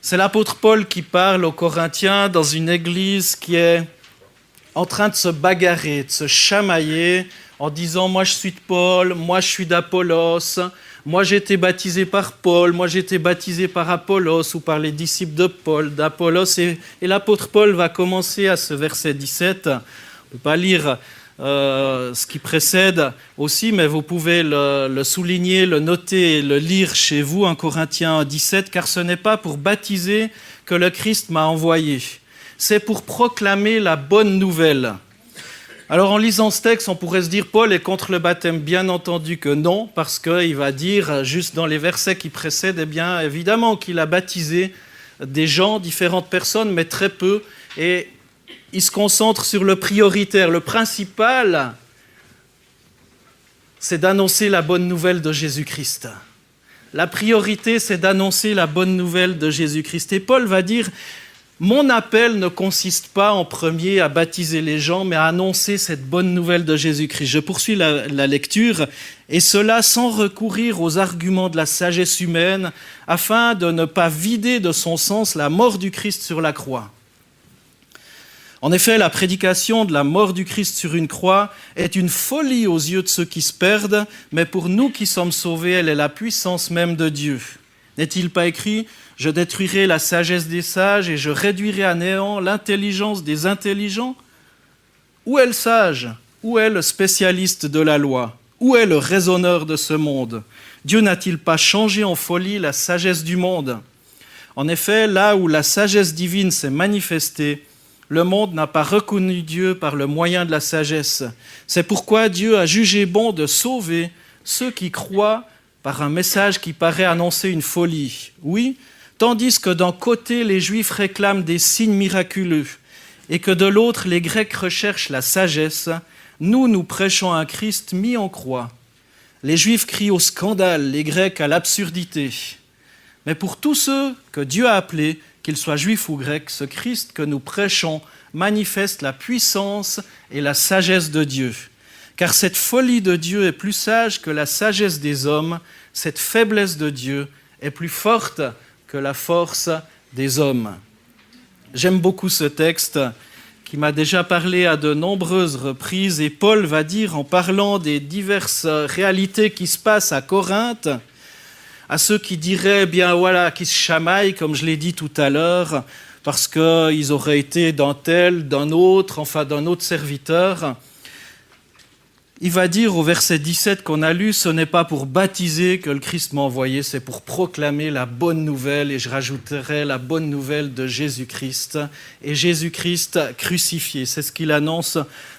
C'est l'apôtre Paul qui parle aux Corinthiens dans une église qui est en train de se bagarrer, de se chamailler en disant « moi je suis de Paul, moi je suis d'Apollos, moi j'ai été baptisé par Paul, moi j'ai été baptisé par Apollos ou par les disciples de Paul, d'Apollos ». Et l'apôtre Paul va commencer à ce verset 17. On ne peut pas lire ce qui précède aussi, mais vous pouvez le souligner, le noter et le lire chez vous, 1 Corinthiens 17, car ce n'est pas pour baptiser que le Christ m'a envoyé, c'est pour proclamer la bonne nouvelle. Alors en lisant ce texte, on pourrait se dire Paul est contre le baptême. Bien entendu que non, parce qu'il va dire juste dans les versets qui précèdent, eh bien évidemment qu'il a baptisé des gens, différentes personnes, mais très peu, et il se concentre sur le prioritaire. Le principal, c'est d'annoncer la bonne nouvelle de Jésus-Christ. La priorité, c'est d'annoncer la bonne nouvelle de Jésus-Christ. Et Paul va dire, mon appel ne consiste pas en premier à baptiser les gens, mais à annoncer cette bonne nouvelle de Jésus-Christ. Je poursuis la lecture, et cela sans recourir aux arguments de la sagesse humaine, afin de ne pas vider de son sens la mort du Christ sur la croix. En effet, la prédication de la mort du Christ sur une croix est une folie aux yeux de ceux qui se perdent, mais pour nous qui sommes sauvés, elle est la puissance même de Dieu. N'est-il pas écrit « Je détruirai la sagesse des sages et je réduirai à néant l'intelligence des intelligents » Où est le sage ? Où est le spécialiste de la loi ? Où est le raisonneur de ce monde ? Dieu n'a-t-il pas changé en folie la sagesse du monde ? En effet, là où la sagesse divine s'est manifestée, le monde n'a pas reconnu Dieu par le moyen de la sagesse. C'est pourquoi Dieu a jugé bon de sauver ceux qui croient par un message qui paraît annoncer une folie. Oui, tandis que d'un côté, les Juifs réclament des signes miraculeux et que de l'autre, les Grecs recherchent la sagesse, nous prêchons un Christ mis en croix. Les Juifs crient au scandale, les Grecs à l'absurdité. Mais pour tous ceux que Dieu a appelés, qu'ils soient juifs ou grecs, ce Christ que nous prêchons manifeste la puissance et la sagesse de Dieu. Car cette folie de Dieu est plus sage que la sagesse des hommes, cette faiblesse de Dieu est plus forte que la force des hommes. J'aime beaucoup ce texte qui m'a déjà parlé à de nombreuses reprises, et Paul va dire, en parlant des diverses réalités qui se passent à Corinthe, à ceux qui diraient, bien voilà, qui se chamaillent, comme je l'ai dit tout à l'heure, parce qu'ils auraient été d'un tel, d'un autre serviteur. Il va dire au verset 17 qu'on a lu, ce n'est pas pour baptiser que le Christ m'a envoyé, c'est pour proclamer la bonne nouvelle, et je rajouterai la bonne nouvelle de Jésus-Christ, et Jésus-Christ crucifié. C'est ce qu'il annonce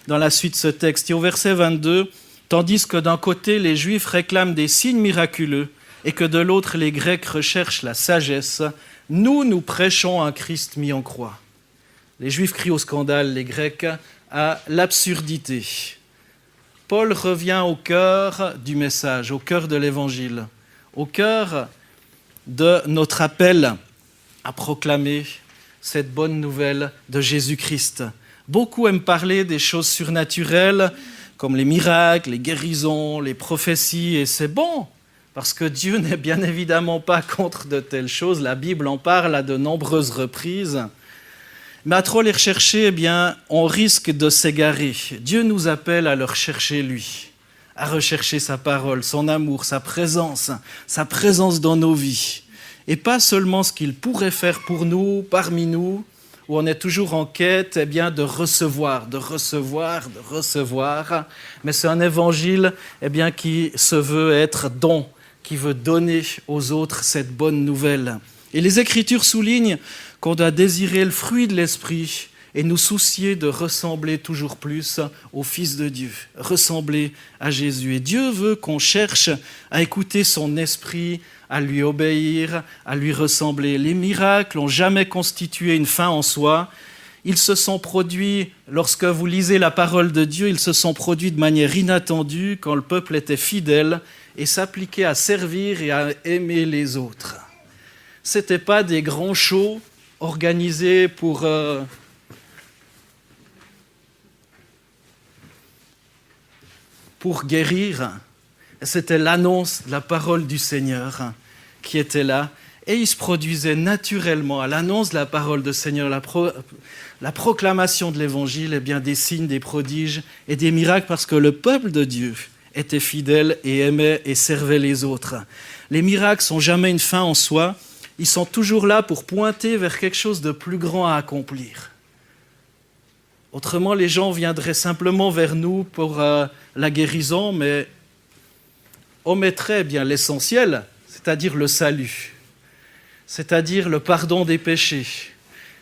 dans la suite de ce texte. Et au verset 22, tandis que d'un côté, les Juifs réclament des signes miraculeux, et que de l'autre, les Grecs recherchent la sagesse, nous prêchons un Christ mis en croix. Les Juifs crient au scandale, les Grecs à l'absurdité. Paul revient au cœur du message, au cœur de l'Évangile, au cœur de notre appel à proclamer cette bonne nouvelle de Jésus-Christ. Beaucoup aiment parler des choses surnaturelles, comme les miracles, les guérisons, les prophéties, et c'est bon, parce que Dieu n'est bien évidemment pas contre de telles choses. La Bible en parle à de nombreuses reprises. Mais à trop les rechercher, eh bien, on risque de s'égarer. Dieu nous appelle à le rechercher lui, à rechercher sa parole, son amour, sa présence dans nos vies. Et pas seulement ce qu'il pourrait faire pour nous, parmi nous, où on est toujours en quête eh bien, de recevoir. Mais c'est un évangile eh bien, qui se veut être don, qui veut donner aux autres cette bonne nouvelle. Et les Écritures soulignent qu'on doit désirer le fruit de l'Esprit et nous soucier de ressembler toujours plus au Fils de Dieu, ressembler à Jésus. Et Dieu veut qu'on cherche à écouter son Esprit, à lui obéir, à lui ressembler. Les miracles n'ont jamais constitué une fin en soi. Ils se sont produits, lorsque vous lisez la parole de Dieu, ils se sont produits de manière inattendue quand le peuple était fidèle et s'appliquait à servir et à aimer les autres. Ce n'étaient pas des grands shows organisés pour guérir. C'était l'annonce de la parole du Seigneur qui était là. Et il se produisait naturellement à l'annonce de la parole du Seigneur, la proclamation de l'Évangile, et bien des signes, des prodiges et des miracles, parce que le peuple de Dieu était fidèle et aimait et servait les autres. Les miracles ne sont jamais une fin en soi, ils sont toujours là pour pointer vers quelque chose de plus grand à accomplir. Autrement, les gens viendraient simplement vers nous pour la guérison, mais omettraient bien l'essentiel, c'est-à-dire le salut, c'est-à-dire le pardon des péchés,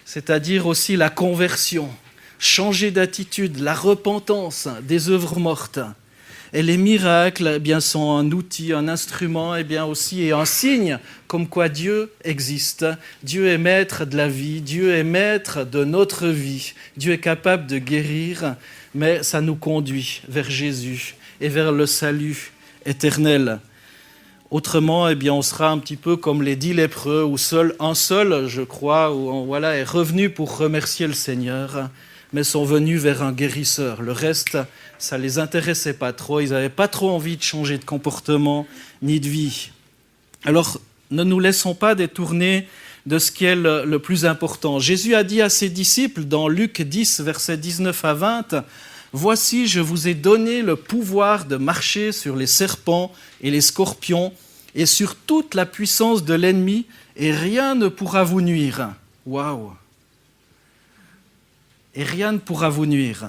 c'est-à-dire aussi la conversion, changer d'attitude, la repentance des œuvres mortes. Et les miracles bien, sont un outil, un instrument et bien aussi et un signe comme quoi Dieu existe. Dieu est maître de la vie, Dieu est maître de notre vie. Dieu est capable de guérir, mais ça nous conduit vers Jésus et vers le salut éternel. Autrement, eh bien, on sera un petit peu comme les 10 lépreux, où un seul, je crois, est revenu pour remercier le Seigneur, mais sont venus vers un guérisseur. Le reste, ça ne les intéressait pas trop, ils n'avaient pas trop envie de changer de comportement ni de vie. Alors, ne nous laissons pas détourner de ce qui est le plus important. Jésus a dit à ses disciples dans Luc 10, versets 19 à 20, « Voici, je vous ai donné le pouvoir de marcher sur les serpents et les scorpions et sur toute la puissance de l'ennemi, et rien ne pourra vous nuire. » Waouh! Et rien ne pourra vous nuire.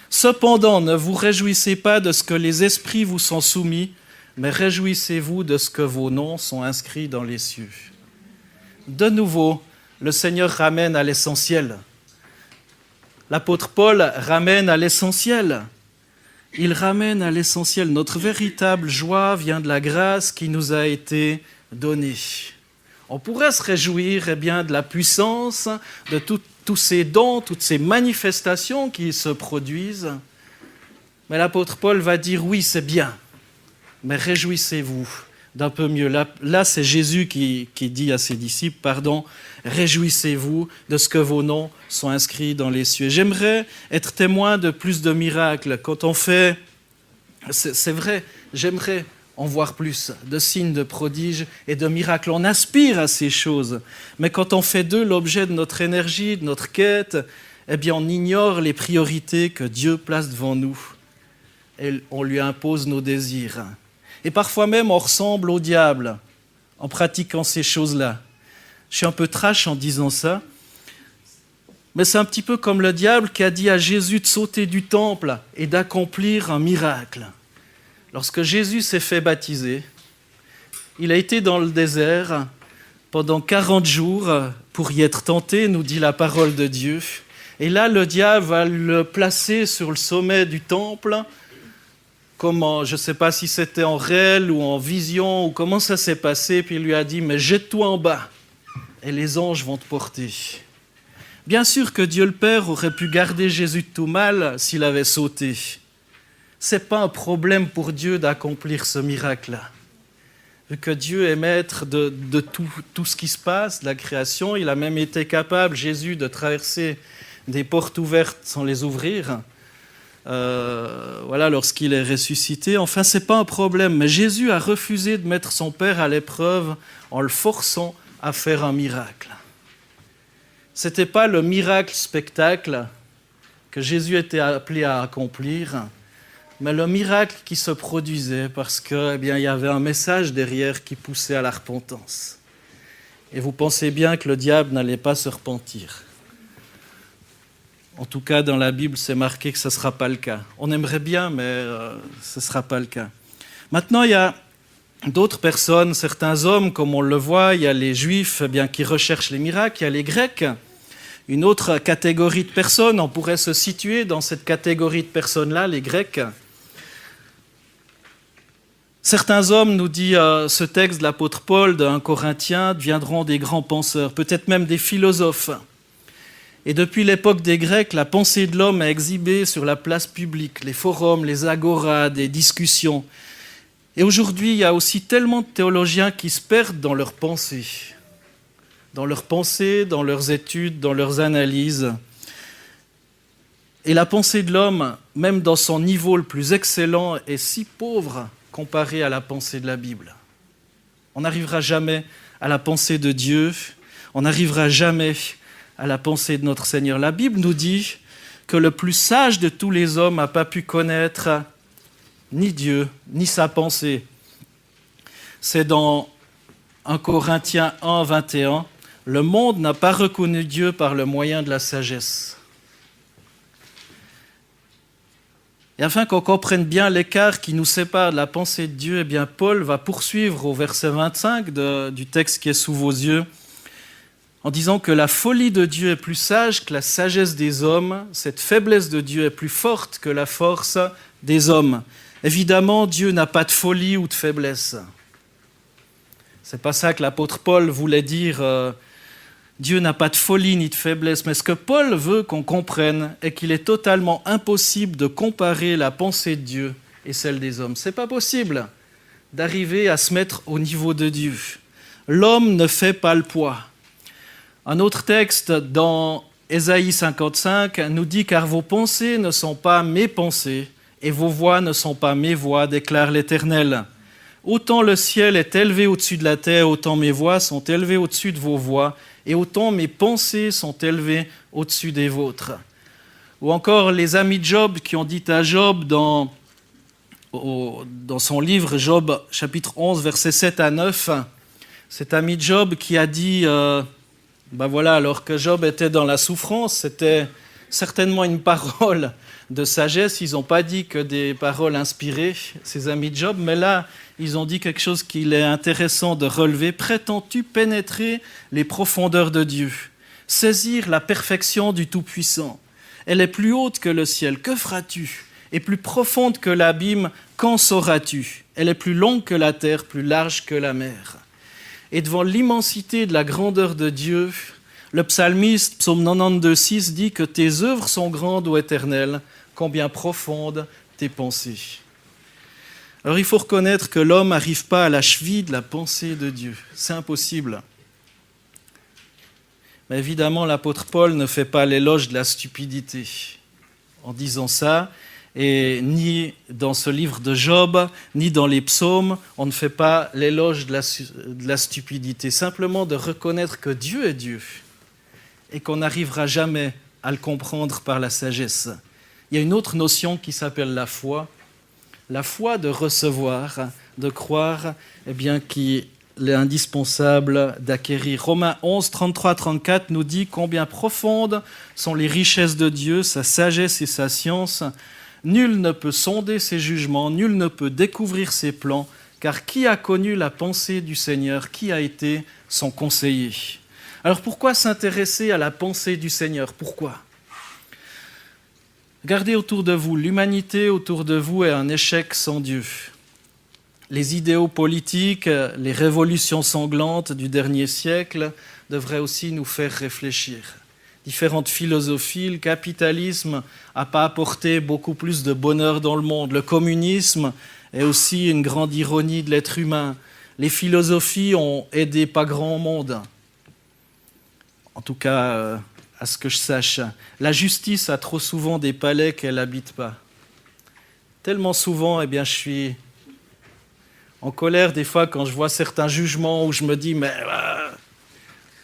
Cependant, ne vous réjouissez pas de ce que les esprits vous sont soumis, mais réjouissez-vous de ce que vos noms sont inscrits dans les cieux. De nouveau, le Seigneur ramène à l'essentiel. L'apôtre Paul ramène à l'essentiel. Il ramène à l'essentiel. Notre véritable joie vient de la grâce qui nous a été donnée. On pourrait se réjouir bien, de la puissance, de tous ces dons, toutes ces manifestations qui se produisent. Mais l'apôtre Paul va dire, oui, c'est bien, mais réjouissez-vous d'un peu mieux. Là, c'est Jésus qui dit à ses disciples, réjouissez-vous de ce que vos noms sont inscrits dans les cieux. J'aimerais être témoin de plus de miracles. Quand on fait, c'est vrai, j'aimerais en voir plus, de signes, de prodiges et de miracles. On aspire à ces choses, mais quand on fait d'eux l'objet de notre énergie, de notre quête, eh bien on ignore les priorités que Dieu place devant nous et on lui impose nos désirs. Et parfois même on ressemble au diable en pratiquant ces choses-là. Je suis un peu trash en disant ça, mais c'est un petit peu comme le diable qui a dit à Jésus de sauter du temple et d'accomplir un miracle. Lorsque Jésus s'est fait baptiser, il a été dans le désert pendant 40 jours pour y être tenté, nous dit la parole de Dieu. Et là, le diable va le placer sur le sommet du temple, je ne sais pas si c'était en réel ou en vision, ou comment ça s'est passé, puis il lui a dit « Mais jette-toi en bas, et les anges vont te porter. » Bien sûr que Dieu le Père aurait pu garder Jésus de tout mal s'il avait sauté. Ce n'est pas un problème pour Dieu d'accomplir ce miracle-là. Vu que Dieu est maître de tout ce qui se passe, de la création, il a même été capable, Jésus, de traverser des portes ouvertes sans les ouvrir, lorsqu'il est ressuscité. Enfin, ce n'est pas un problème. Mais Jésus a refusé de mettre son Père à l'épreuve en le forçant à faire un miracle. Ce n'était pas le miracle-spectacle que Jésus était appelé à accomplir, mais le miracle qui se produisait parce qu'il y avait un message derrière qui poussait à la repentance. Et vous pensez bien que le diable n'allait pas se repentir. En tout cas, dans la Bible, c'est marqué que ce ne sera pas le cas. On aimerait bien, mais ce ne sera pas le cas. Maintenant, il y a d'autres personnes, certains hommes, comme on le voit, il y a les Juifs qui recherchent les miracles, il y a les Grecs. Une autre catégorie de personnes, on pourrait se situer dans cette catégorie de personnes-là, les Grecs. Certains hommes, nous dit ce texte de l'apôtre Paul de 1 Corinthiens, deviendront des grands penseurs, peut-être même des philosophes. Et depuis l'époque des Grecs, la pensée de l'homme est exhibée sur la place publique, les forums, les agoras, des discussions. Et aujourd'hui, il y a aussi tellement de théologiens qui se perdent dans leurs pensées, dans leurs études, dans leurs analyses. Et la pensée de l'homme, même dans son niveau le plus excellent, est si pauvre comparée à la pensée de la Bible. On n'arrivera jamais à la pensée de Dieu, on n'arrivera jamais à la pensée de notre Seigneur. La Bible nous dit que le plus sage de tous les hommes n'a pas pu connaître ni Dieu, ni sa pensée. C'est dans 1 Corinthiens 1, 21, « Le monde n'a pas reconnu Dieu par le moyen de la sagesse. » Et afin qu'on comprenne bien l'écart qui nous sépare de la pensée de Dieu, eh bien Paul va poursuivre au verset 25 du texte qui est sous vos yeux, en disant que la folie de Dieu est plus sage que la sagesse des hommes, cette faiblesse de Dieu est plus forte que la force des hommes. Évidemment, Dieu n'a pas de folie ou de faiblesse. C'est pas ça que l'apôtre Paul voulait dire. Dieu n'a pas de folie ni de faiblesse, mais ce que Paul veut qu'on comprenne est qu'il est totalement impossible de comparer la pensée de Dieu et celle des hommes. C'est pas possible d'arriver à se mettre au niveau de Dieu. L'homme ne fait pas le poids. Un autre texte dans Ésaïe 55 nous dit « Car vos pensées ne sont pas mes pensées, et vos voix ne sont pas mes voix, déclare l'Éternel. Autant le ciel est élevé au-dessus de la terre, autant mes voix sont élevées au-dessus de vos voix, et autant mes pensées sont élevées au-dessus des vôtres. » Ou encore les amis de Job qui ont dit à Job dans son livre Job chapitre 11 versets 7 à 9, cet ami de Job qui a dit alors que Job était dans la souffrance, c'était certainement une parole de sagesse. Ils n'ont pas dit que des paroles inspirées, ces amis de Job, mais là, ils ont dit quelque chose qu'il est intéressant de relever. « Prétends-tu pénétrer les profondeurs de Dieu, saisir la perfection du Tout-Puissant? Elle est plus haute que le ciel, que feras-tu? Et plus profonde que l'abîme, qu'en sauras-tu? Elle est plus longue que la terre, plus large que la mer. » Et devant l'immensité de la grandeur de Dieu, le psalmiste, psaume 92,6, dit que tes œuvres sont grandes, ô Éternel, combien profondes tes pensées. Alors il faut reconnaître que l'homme n'arrive pas à la cheville de la pensée de Dieu. C'est impossible. Mais évidemment, l'apôtre Paul ne fait pas l'éloge de la stupidité en disant ça. Et ni dans ce livre de Job, ni dans les psaumes, on ne fait pas l'éloge de la stupidité. Simplement de reconnaître que Dieu est Dieu et qu'on n'arrivera jamais à le comprendre par la sagesse. Il y a une autre notion qui s'appelle la foi de recevoir, de croire, qu'il est indispensable d'acquérir. Romains 11, 33-34 nous dit combien profondes sont les richesses de Dieu, sa sagesse et sa science. Nul ne peut sonder ses jugements, nul ne peut découvrir ses plans, car qui a connu la pensée du Seigneur, qui a été son conseiller? Alors pourquoi s'intéresser à la pensée du Seigneur? Pourquoi? Regardez autour de vous, l'humanité autour de vous est un échec sans Dieu. Les idéaux politiques, les révolutions sanglantes du dernier siècle devraient aussi nous faire réfléchir. Différentes philosophies, le capitalisme n'a pas apporté beaucoup plus de bonheur dans le monde. Le communisme est aussi une grande ironie de l'être humain. Les philosophies ont aidé pas grand monde. En tout cas, à ce que je sache. La justice a trop souvent des palais qu'elle n'habite pas. Tellement souvent, je suis en colère des fois quand je vois certains jugements où je me dis, mais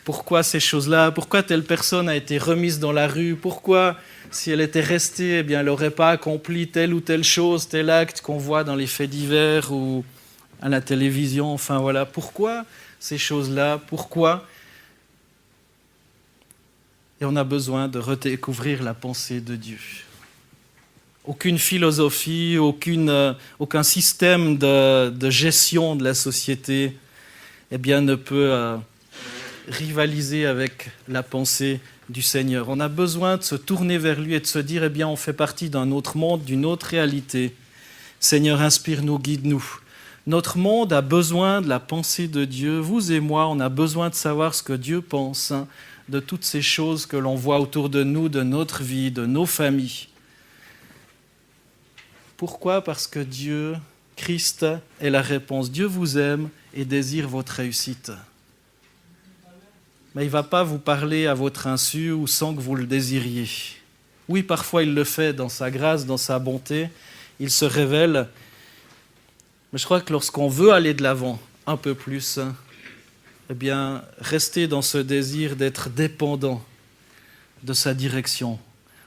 pourquoi ces choses-là? Pourquoi telle personne a été remise dans la rue? Pourquoi, si elle était restée, elle n'aurait pas accompli telle ou telle chose, tel acte qu'on voit dans les faits divers ou à la télévision? Enfin voilà, pourquoi ces choses-là? Pourquoi? Et on a besoin de redécouvrir la pensée de Dieu. Aucune philosophie, aucun système de gestion de la société ne peut rivaliser avec la pensée du Seigneur. On a besoin de se tourner vers lui et de se dire, on fait partie d'un autre monde, d'une autre réalité. Seigneur, inspire-nous, guide-nous. Notre monde a besoin de la pensée de Dieu. Vous et moi, on a besoin de savoir ce que Dieu pense de toutes ces choses que l'on voit autour de nous, de notre vie, de nos familles. Pourquoi? Parce que Dieu, Christ, est la réponse. Dieu vous aime et désire votre réussite. Mais il ne va pas vous parler à votre insu ou sans que vous le désiriez. Oui, parfois il le fait dans sa grâce, dans sa bonté, il se révèle. Mais je crois que lorsqu'on veut aller de l'avant un peu plus, eh bien, rester dans ce désir d'être dépendant de sa direction.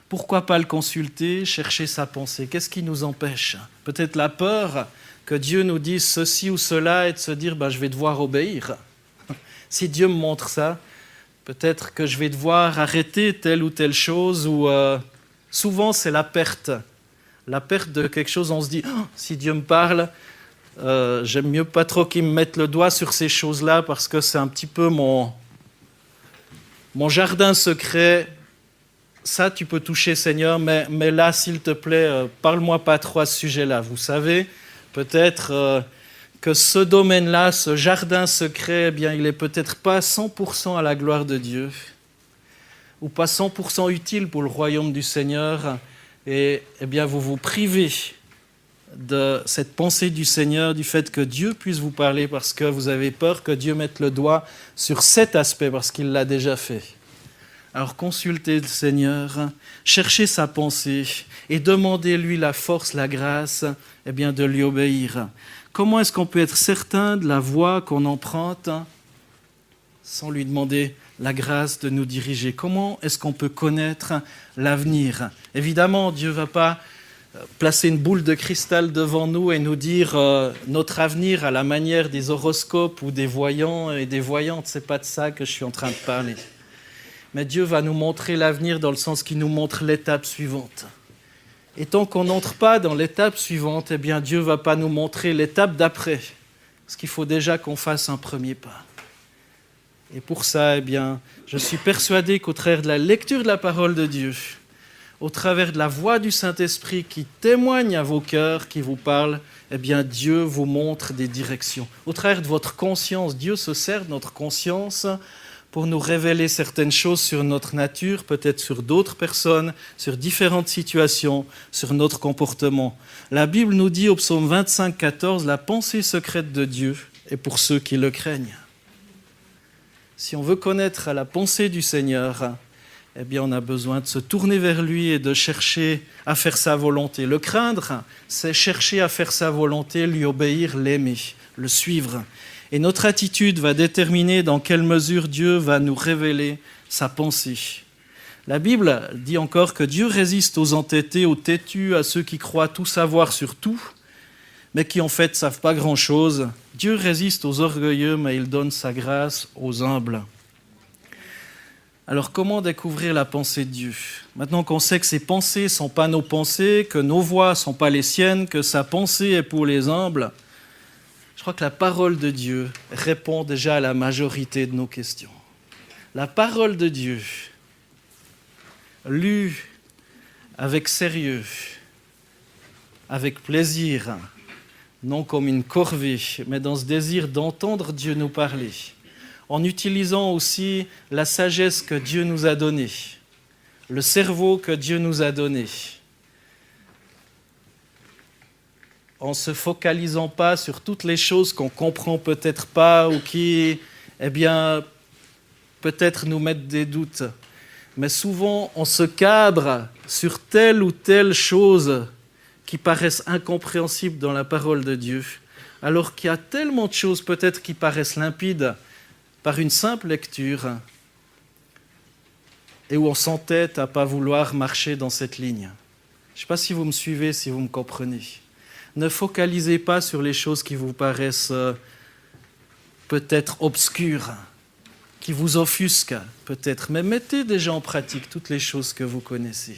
Pourquoi pas le consulter, chercher sa pensée? Qu'est-ce qui nous empêche? Peut-être la peur que Dieu nous dise ceci ou cela et de se dire je vais devoir obéir. Si Dieu me montre ça, peut-être que je vais devoir arrêter telle ou telle chose. Ou souvent c'est la perte de quelque chose. On se dit si Dieu me parle, j'aime mieux pas trop qu'il me mette le doigt sur ces choses-là parce que c'est un petit peu mon jardin secret. Ça, tu peux toucher, Seigneur, mais là, s'il te plaît, parle-moi pas trop à ce sujet-là. Vous savez, peut-être que ce domaine-là, ce jardin secret, eh bien, il n'est peut-être pas 100% à la gloire de Dieu, ou pas 100% utile pour le royaume du Seigneur, et eh bien, vous vous privez de cette pensée du Seigneur, du fait que Dieu puisse vous parler, parce que vous avez peur que Dieu mette le doigt sur cet aspect, parce qu'il l'a déjà fait. Alors consultez le Seigneur, cherchez sa pensée et demandez-lui la force, la grâce, eh bien, de lui obéir. Comment est-ce qu'on peut être certain de la voie qu'on emprunte sans lui demander la grâce de nous diriger? Comment est-ce qu'on peut connaître l'avenir? Évidemment, Dieu ne va pas placer une boule de cristal devant nous et nous dire notre avenir à la manière des horoscopes ou des voyants et des voyantes. Ce n'est pas de ça que je suis en train de parler. Mais Dieu va nous montrer l'avenir dans le sens qu'il nous montre l'étape suivante. Et tant qu'on n'entre pas dans l'étape suivante, eh bien Dieu ne va pas nous montrer l'étape d'après. Parce qu'il faut déjà qu'on fasse un premier pas. Et pour ça, eh bien, je suis persuadé qu'au travers de la lecture de la parole de Dieu, au travers de la voix du Saint-Esprit qui témoigne à vos cœurs, qui vous parle, eh bien Dieu vous montre des directions. Au travers de votre conscience, Dieu se sert de notre conscience pour nous révéler certaines choses sur notre nature, peut-être sur d'autres personnes, sur différentes situations, sur notre comportement. La Bible nous dit au psaume 25, 14, « La pensée secrète de Dieu est pour ceux qui le craignent. » Si on veut connaître la pensée du Seigneur, eh bien on a besoin de se tourner vers lui et de chercher à faire sa volonté. Le craindre, c'est chercher à faire sa volonté, lui obéir, l'aimer, le suivre. Et notre attitude va déterminer dans quelle mesure Dieu va nous révéler sa pensée. La Bible dit encore que Dieu résiste aux entêtés, aux têtus, à ceux qui croient tout savoir sur tout, mais qui en fait ne savent pas grand-chose. Dieu résiste aux orgueilleux, mais il donne sa grâce aux humbles. Alors comment découvrir la pensée de Dieu? Maintenant qu'on sait que ses pensées ne sont pas nos pensées, que nos voix ne sont pas les siennes, que sa pensée est pour les humbles, je crois que la parole de Dieu répond déjà à la majorité de nos questions. La parole de Dieu, lue avec sérieux, avec plaisir, non comme une corvée, mais dans ce désir d'entendre Dieu nous parler, en utilisant aussi la sagesse que Dieu nous a donnée, le cerveau que Dieu nous a donné, en ne se focalisant pas sur toutes les choses qu'on ne comprend peut-être pas ou qui, eh bien, peut-être nous mettent des doutes. Mais souvent, on se cadre sur telle ou telle chose qui paraissent incompréhensibles dans la parole de Dieu, alors qu'il y a tellement de choses peut-être qui paraissent limpides par une simple lecture et où on s'entête à ne pas vouloir marcher dans cette ligne. Je ne sais pas si vous me suivez, si vous me comprenez. Ne focalisez pas sur les choses qui vous paraissent peut-être obscures, qui vous offusquent peut-être, mais mettez déjà en pratique toutes les choses que vous connaissez.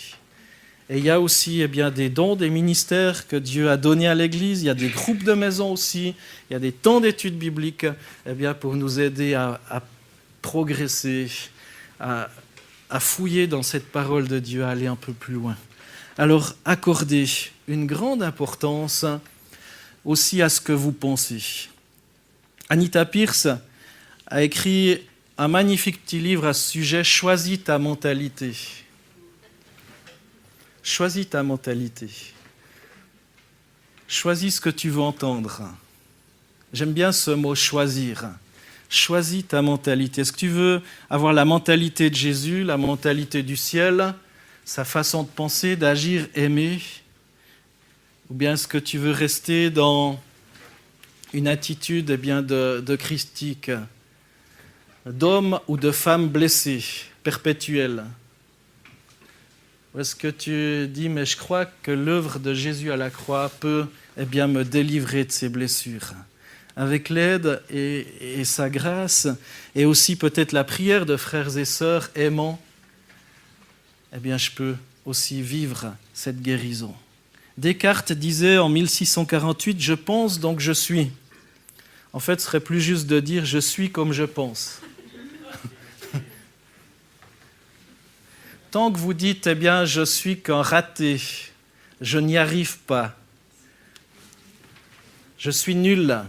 Et il y a aussi des dons, des ministères que Dieu a donnés à l'Église, il y a des groupes de maison aussi, il y a des temps d'études bibliques pour nous aider à progresser, à fouiller dans cette parole de Dieu, à aller un peu plus loin. Alors, accordez une grande importance aussi à ce que vous pensez. Anita Pierce a écrit un magnifique petit livre à ce sujet, « Choisis ta mentalité ». Choisis ta mentalité. Choisis ce que tu veux entendre. J'aime bien ce mot « choisir ». Choisis ta mentalité. Est-ce que tu veux avoir la mentalité de Jésus, la mentalité du ciel, sa façon de penser, d'agir, aimer? Ou bien est-ce que tu veux rester dans une attitude de critique, d'hommes ou de femmes blessés, perpétuels? Ou est-ce que tu dis, mais je crois que l'œuvre de Jésus à la croix peut me délivrer de ces blessures? Avec l'aide et sa grâce, et aussi peut-être la prière de frères et sœurs aimants, je peux aussi vivre cette guérison. Descartes disait en 1648, « Je pense donc je suis ». En fait, ce serait plus juste de dire « je suis comme je pense ». Tant que vous dites « je suis qu'un raté, je n'y arrive pas, je suis nul »,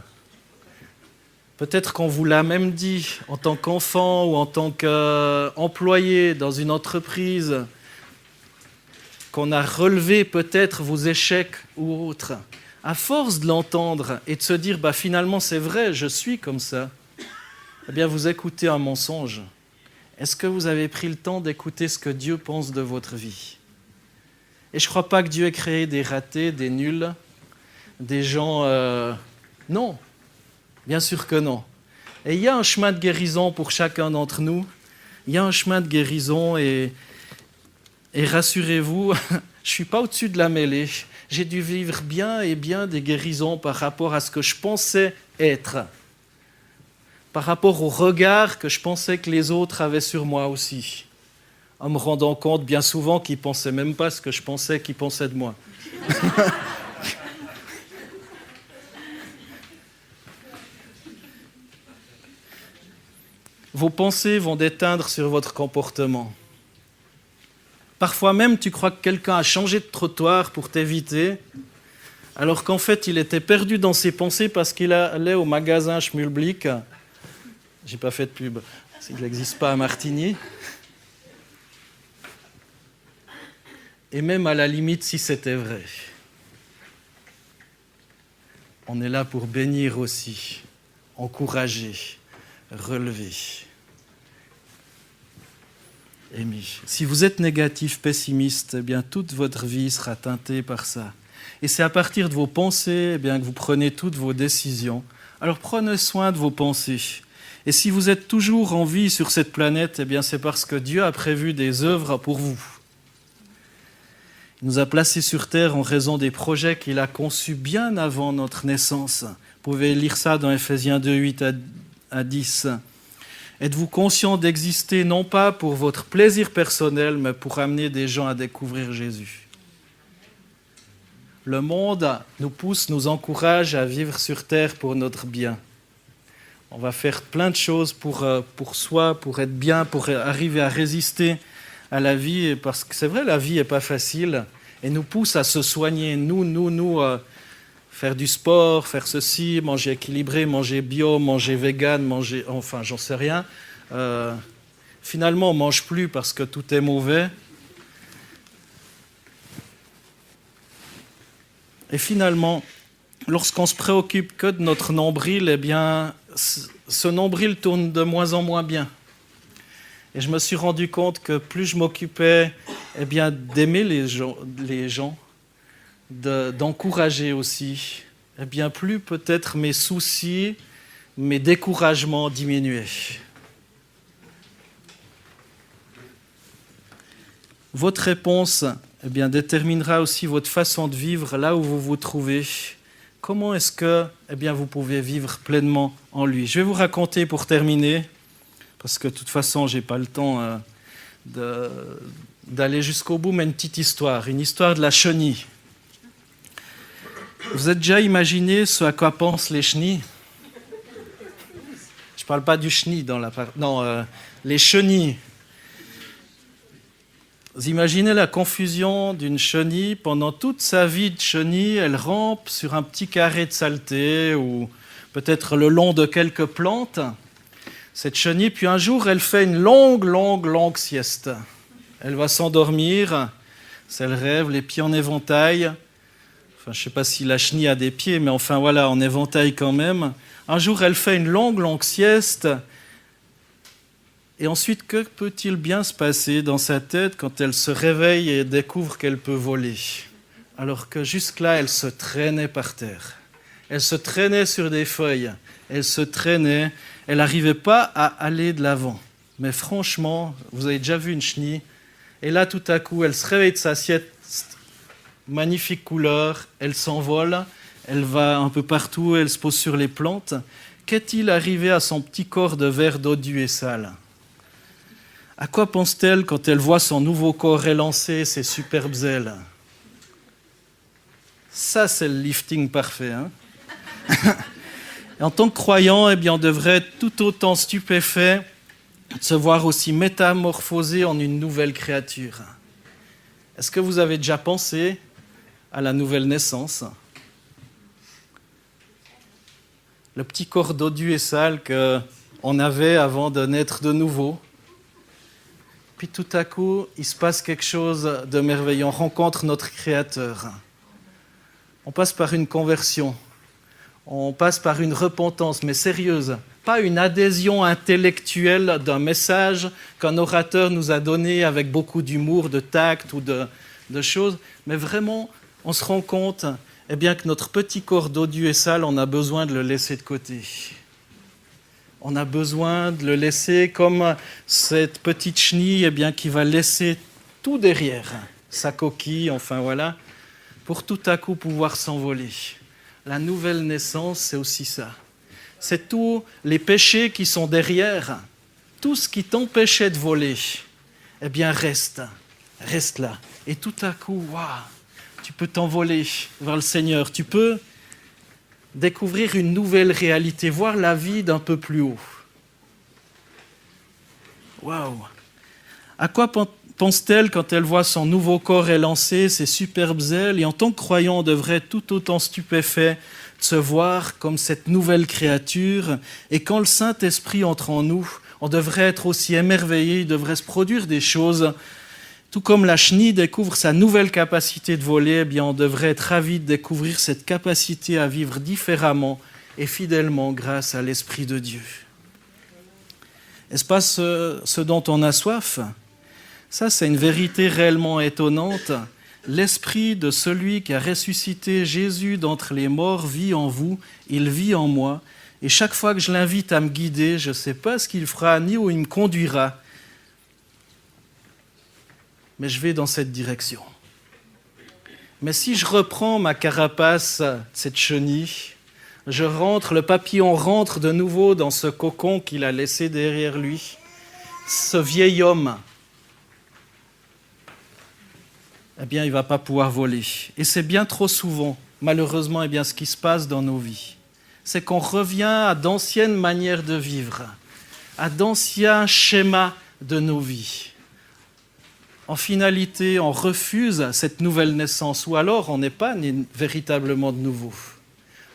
peut-être qu'on vous l'a même dit en tant qu'enfant ou en tant qu'employé dans une entreprise, qu'on a relevé peut-être vos échecs ou autres. À force de l'entendre et de se dire finalement c'est vrai, je suis comme ça, vous écoutez un mensonge. Est-ce que vous avez pris le temps d'écouter ce que Dieu pense de votre vie? Et je ne crois pas que Dieu ait créé des ratés, des nuls, des gens... Non, bien sûr que non. Et il y a un chemin de guérison pour chacun d'entre nous. Il y a un chemin de guérison et rassurez-vous, je ne suis pas au-dessus de la mêlée. J'ai dû vivre bien des guérisons par rapport à ce que je pensais être, par rapport au regard que je pensais que les autres avaient sur moi aussi, en me rendant compte bien souvent qu'ils ne pensaient même pas ce que je pensais qu'ils pensaient de moi. Vos pensées vont déteindre sur votre comportement. Parfois même, tu crois que quelqu'un a changé de trottoir pour t'éviter, alors qu'en fait, il était perdu dans ses pensées parce qu'il allait au magasin Schmulblick. J'ai pas fait de pub, il n'existe pas à Martigny. Et même à la limite, si c'était vrai. On est là pour bénir aussi, encourager, relever. Si vous êtes négatif, pessimiste, toute votre vie sera teintée par ça. Et c'est à partir de vos pensées que vous prenez toutes vos décisions. Alors prenez soin de vos pensées. Et si vous êtes toujours en vie sur cette planète, c'est parce que Dieu a prévu des œuvres pour vous. Il nous a placés sur terre en raison des projets qu'il a conçus bien avant notre naissance. Vous pouvez lire ça dans Ephésiens 2, 8 à 10. Êtes-vous conscient d'exister non pas pour votre plaisir personnel, mais pour amener des gens à découvrir Jésus? Le monde nous pousse, nous encourage à vivre sur terre pour notre bien. On va faire plein de choses pour soi, pour être bien, pour arriver à résister à la vie. Parce que c'est vrai, la vie n'est pas facile et nous pousse à se soigner. Nous, faire du sport, faire ceci, manger équilibré, manger bio, manger vegan, manger... Enfin, j'en sais rien. Finalement, on ne mange plus parce que tout est mauvais. Et finalement, lorsqu'on se préoccupe que de notre nombril, ce nombril tourne de moins en moins bien. Et je me suis rendu compte que plus je m'occupais d'aimer les gens, d'encourager aussi, plus peut-être mes soucis, mes découragements diminuaient. Votre réponse déterminera aussi votre façon de vivre là où vous vous trouvez. Comment est-ce que vous pouvez vivre pleinement en lui? Je vais vous raconter pour terminer, parce que de toute façon, je n'ai pas le temps d'aller jusqu'au bout, mais une histoire de la chenille. Vous avez déjà imaginé ce à quoi pensent les chenilles? Je ne parle pas du chenille dans la... Non, les chenilles. Vous imaginez la confusion d'une chenille. Pendant toute sa vie de chenille, elle rampe sur un petit carré de saleté ou peut-être le long de quelques plantes. Cette chenille, puis un jour, elle fait une longue sieste. Elle va s'endormir, c'est le rêve, les pieds en éventail. Enfin, je ne sais pas si la chenille a des pieds, mais enfin voilà, en éventail quand même. Un jour, elle fait une longue sieste. Et ensuite, que peut-il bien se passer dans sa tête quand elle se réveille et découvre qu'elle peut voler? Alors que jusque-là, elle se traînait par terre. Elle se traînait sur des feuilles. Elle se traînait. Elle n'arrivait pas à aller de l'avant. Mais franchement, vous avez déjà vu une chenille. Et là, tout à coup, elle se réveille de sa sieste. Magnifique couleur. Elle s'envole. Elle va un peu partout. Elle se pose sur les plantes. Qu'est-il arrivé à son petit corps de verre dodu et sale ? À quoi pense-t-elle quand elle voit son nouveau corps élancé, ses superbes ailes ? Ça, c'est le lifting parfait. Hein. Et en tant que croyant, on devrait être tout autant stupéfait de se voir aussi métamorphosé en une nouvelle créature. Est-ce que vous avez déjà pensé à la nouvelle naissance ? Le petit corps dodu et sale qu'on avait avant de naître de nouveau. Puis tout à coup, il se passe quelque chose de merveilleux. On rencontre notre Créateur. On passe par une conversion. On passe par une repentance, mais sérieuse. Pas une adhésion intellectuelle d'un message qu'un orateur nous a donné avec beaucoup d'humour, de tact ou de choses. Mais vraiment, on se rend compte que notre petit corps dodu et sale, on a besoin de le laisser de côté. On a besoin de le laisser comme cette petite chenille qui va laisser tout derrière, sa coquille, pour tout à coup pouvoir s'envoler. La nouvelle naissance, c'est aussi ça. C'est tous les péchés qui sont derrière, tout ce qui t'empêchait de voler, reste là. Et tout à coup, tu peux t'envoler vers le Seigneur, tu peux découvrir une nouvelle réalité, voir la vie d'un peu plus haut. Waouh! À quoi pense-t-elle quand elle voit son nouveau corps élancé, ses superbes ailes? Et en tant que croyant, on devrait être tout autant stupéfait de se voir comme cette nouvelle créature. Et quand le Saint-Esprit entre en nous, on devrait être aussi émerveillé, il devrait se produire des choses. Tout comme la chenille découvre sa nouvelle capacité de voler, on devrait être ravi de découvrir cette capacité à vivre différemment et fidèlement grâce à l'Esprit de Dieu. Est-ce pas ce dont on a soif ? Ça, c'est une vérité réellement étonnante. L'Esprit de celui qui a ressuscité Jésus d'entre les morts vit en vous, il vit en moi. Et chaque fois que je l'invite à me guider, je ne sais pas ce qu'il fera ni où il me conduira, mais je vais dans cette direction. Mais si je reprends ma carapace, cette chenille, le papillon rentre de nouveau dans ce cocon qu'il a laissé derrière lui, ce vieil homme, il ne va pas pouvoir voler. Et c'est bien trop souvent, malheureusement, ce qui se passe dans nos vies. C'est qu'on revient à d'anciennes manières de vivre, à d'anciens schémas de nos vies. En finalité, on refuse cette nouvelle naissance, ou alors on n'est pas né véritablement de nouveau.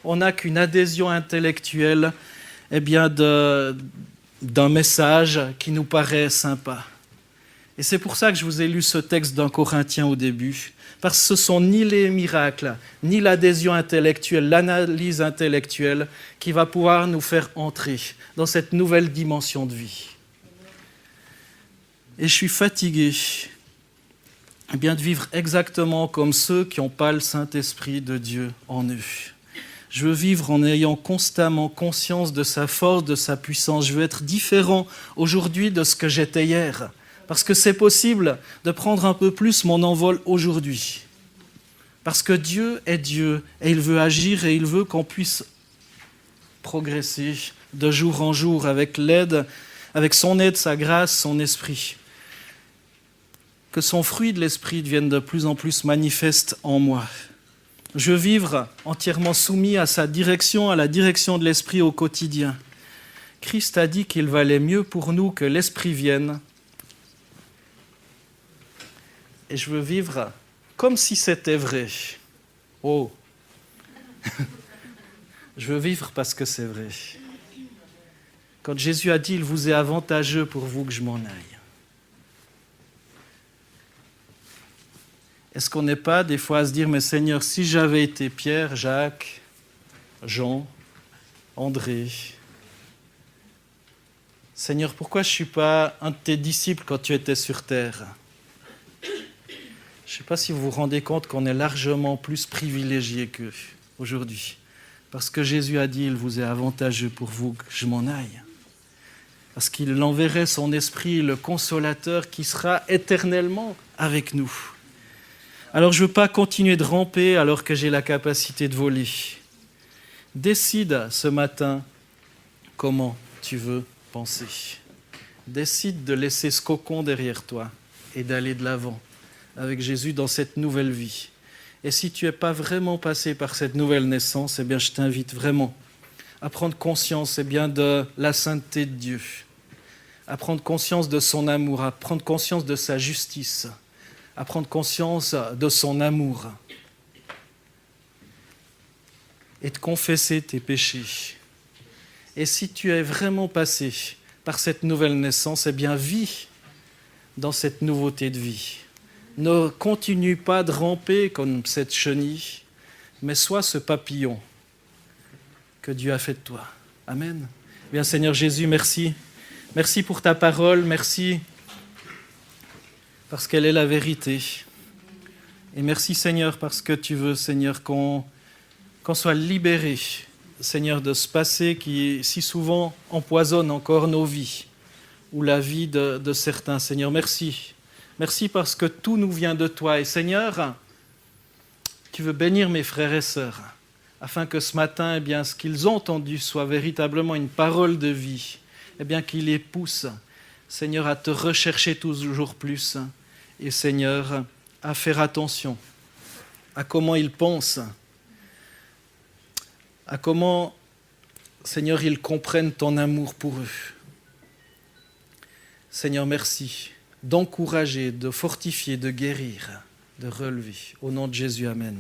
On n'a qu'une adhésion intellectuelle d'un message qui nous paraît sympa. Et c'est pour ça que je vous ai lu ce texte d'un Corinthien au début, parce que ce sont ni les miracles, ni l'adhésion intellectuelle, l'analyse intellectuelle qui va pouvoir nous faire entrer dans cette nouvelle dimension de vie. Et je suis fatigué de vivre exactement comme ceux qui n'ont pas le Saint-Esprit de Dieu en eux. Je veux vivre en ayant constamment conscience de sa force, de sa puissance. Je veux être différent aujourd'hui de ce que j'étais hier. Parce que c'est possible de prendre un peu plus mon envol aujourd'hui. Parce que Dieu est Dieu et il veut agir et il veut qu'on puisse progresser de jour en jour avec son aide, sa grâce, son esprit. Que son fruit de l'esprit devienne de plus en plus manifeste en moi. Je veux vivre entièrement soumis à sa direction, à la direction de l'esprit au quotidien. Christ a dit qu'il valait mieux pour nous que l'esprit vienne. Et je veux vivre comme si c'était vrai. Oh! Je veux vivre parce que c'est vrai. Quand Jésus a dit « Il vous est avantageux pour vous que je m'en aille », est-ce qu'on n'est pas des fois à se dire « Mais Seigneur, si j'avais été Pierre, Jacques, Jean, André, Seigneur, pourquoi je ne suis pas un de tes disciples quand tu étais sur terre ?» Je ne sais pas si vous vous rendez compte qu'on est largement plus privilégiés qu'eux aujourd'hui. Parce que Jésus a dit, il vous est avantageux pour vous que je m'en aille. Parce qu'il enverrait son esprit, le consolateur, qui sera éternellement avec nous. Alors je ne veux pas continuer de ramper alors que j'ai la capacité de voler. Décide ce matin comment tu veux penser. Décide de laisser ce cocon derrière toi et d'aller de l'avant avec Jésus dans cette nouvelle vie. Et si tu n'es pas vraiment passé par cette nouvelle naissance, eh bien, je t'invite vraiment à prendre conscience de la sainteté de Dieu, à prendre conscience de son amour, à prendre conscience de sa justice, à prendre conscience de son amour et de confesser tes péchés. Et si tu es vraiment passé par cette nouvelle naissance, eh bien, vis dans cette nouveauté de vie. Ne continue pas de ramper comme cette chenille, mais sois ce papillon que Dieu a fait de toi. Amen. Bien, Seigneur Jésus, merci. Merci pour ta parole, merci parce qu'elle est la vérité. Et merci, Seigneur, parce que tu veux, Seigneur, qu'on soit libéré, Seigneur, de ce passé qui si souvent empoisonne encore nos vies ou la vie de certains. Seigneur, merci. Merci parce que tout nous vient de toi. Et Seigneur, tu veux bénir mes frères et sœurs, afin que ce matin, ce qu'ils ont entendu soit véritablement une parole de vie, qu'il les pousse, Seigneur, à te rechercher toujours plus. Et Seigneur, à faire attention à comment ils pensent, à comment, Seigneur, ils comprennent ton amour pour eux. Seigneur, merci d'encourager, de fortifier, de guérir, de relever. Au nom de Jésus, amen.